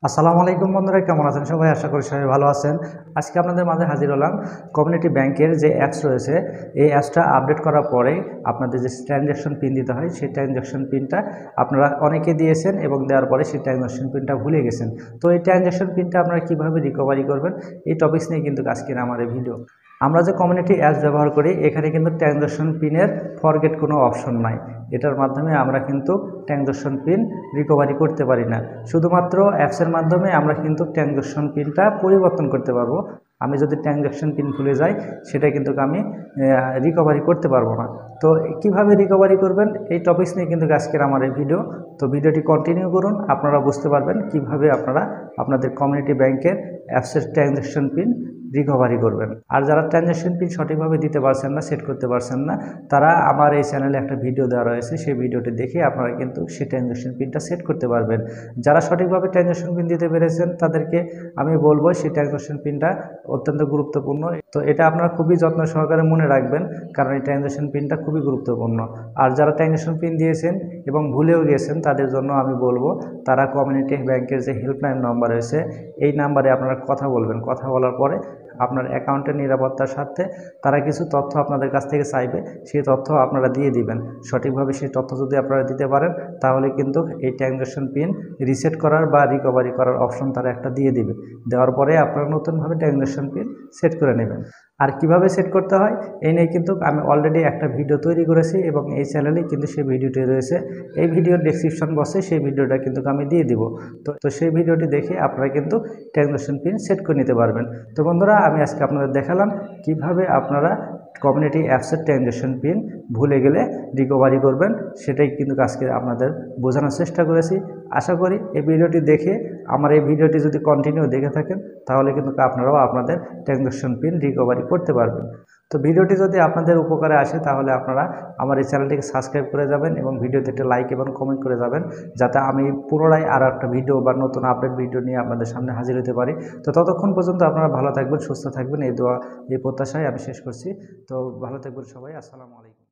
আসসালামু আলাইকুম বন্ধুরা, কেমন আছেন সবাই? আশা করি সবাই ভালো আছেন। আজকে আপনাদের মাঝে হাজির হলাম। কমিউনিটি ব্যাংকের যে অ্যাপস রয়েছে, এই অ্যাপসটা আপডেট করার পরে আপনাদের যে ট্রানজ্যাকশন পিন দিতে হয়, সেই ট্রানজ্যাকশন পিনটা আপনারা অনেকে দিয়েছেন এবং দেওয়ার পরে সেই ট্রানজ্যাকশন পিনটা ভুলে গেছেন। তো এই ট্রানজ্যাকশন পিনটা আপনারা কীভাবে রিকভারি করবেন, এই টপিকস নিয়ে কিন্তু আজকের আমার এই ভিডিও। আমরা যে কমিউনিটি অ্যাপস ব্যবহার করি, এখানে কিন্তু ট্রানজ্যাকশন পিনের ফরগেট কোনো অপশন নাই। এটার মাধ্যমে আমরা কিন্তু ট্রানজ্যাকশন পিন রিকভারি করতে পারি না। শুধুমাত্র অ্যাপসের মাধ্যমে আমরা কিন্তু ট্রানজ্যাকশন পিনটা পরিবর্তন করতে পারবো। আমি যদি ট্রানজ্যাকশন পিন ভুলে যাই, সেটা কিন্তু আমি রিকভারি করতে পারবো না। তো কিভাবে রিকভারি করবেন, এই টপিকস নিয়ে কিন্তু আজকের আমার এই ভিডিও। তো ভিডিওটি কন্টিনিউ করুন, আপনারা বুঝতে পারবেন কিভাবে আপনারা আপনাদের কমিউনিটি ব্যাংকের অ্যাপসের ট্রানজ্যাকশন পিন রিকভারি করবেন। আর যারা ট্রানজ্যাকশন পিন সঠিকভাবে দিতে পারছেন না, সেট করতে পারছেন না, তারা আমার এই চ্যানেলে একটা ভিডিও দেওয়া রয়েছে, সেই ভিডিওটি দেখে আপনারা কিন্তু সেই ট্রানজ্যাকশন পিনটা সেট করতে পারবেন। যারা সঠিকভাবে ট্রানজ্যাকশন পিন দিতে পেরেছেন, তাদেরকে আমি বলবো সেই ট্রানজ্যাকশন পিনটা অত্যন্ত গুরুত্বপূর্ণ। তো এটা আপনারা খুবই যত্ন সহকারে মনে রাখবেন, কারণ এই ট্রানজ্যাকশন পিনটা খুবই গুরুত্বপূর্ণ। আর যারা ট্রানজ্যাকশন পিন দিয়েছেন এবং ভুলেও গিয়েছেন, তাদের জন্য আমি বলবো তারা কমিউনিটি ব্যাংকের যে হেল্পলাইন নাম্বার রয়েছে, এই নাম্বারে আপনারা কথা বলবেন। কথা বলার পরে আপনার অ্যাকাউন্টের নিরাপত্তার স্বার্থে তারা কিছু তথ্য আপনাদের কাছ থেকে চাইবে, সেই তথ্য আপনারা দিয়ে দিবেন। সঠিকভাবে সেই তথ্য যদি আপনারা দিতে পারেন, তাহলে কিন্তু এই ট্রানজ্যাকশন পিন রিসেট করার বা রিকভারি করার অপশন তারা একটা দিয়ে দিবে। দেওয়ার পরে আপনারা নতুনভাবে ট্রানজ্যাকশন পিন সেট করে নেবেন। আর কিভাবে সেট করতে হয়, এই নিয়ে কিন্তু আমি অলরেডি একটা ভিডিও তৈরি করেছি এবং এই চ্যানেলেই কিন্তু সেই ভিডিওটি রয়েছে। এই ভিডিওর ডেসক্রিপশন বক্সে সেই ভিডিওটা কিন্তু আমি দিয়ে দিব। তো সেই ভিডিওটি দেখে আপনারা কিন্তু ট্রানজ্যাকশন পিন সেট করে নিতে পারবেন। তো বন্ধুরা, আমি আজকে আপনাদের দেখালাম কিভাবে আপনারা কমিউনিটি অ্যাপসের ট্রানজ্যাকশন পিন ভুলে গেলে রিকভারি করবেন, সেটাই কিন্তু আজকে আপনাদের বোঝানোর চেষ্টা করেছি। আশা করি এই ভিডিওটি দেখে, আমার এই ভিডিওটি যদি কন্টিনিউ দেখে থাকেন, তাহলে কিন্তু আপনারাও আপনাদের ট্রানজ্যাকশন পিন রিকভারি করতে পারবেন। তো ভিডিওটি যদি আপনাদের উপকারে আসে, তাহলে আপনারা আমার এই চ্যানেলটিকে সাবস্ক্রাইব করে যাবেন এবং ভিডিওতে একটা লাইক এবং কমেন্ট করে যাবেন, যাতে আমি পুনরায় আরও একটা ভিডিও বা নতুন আপডেট ভিডিও নিয়ে আপনাদের সামনে হাজির হতে পারি। তো ততক্ষণ পর্যন্ত আপনারা ভালো থাকবেন, সুস্থ থাকবেন, এই দোয়া, এই প্রত্যাশায় আমি শেষ করছি। তো ভালো থাকবেন সবাই। আসসালামু আলাইকুম।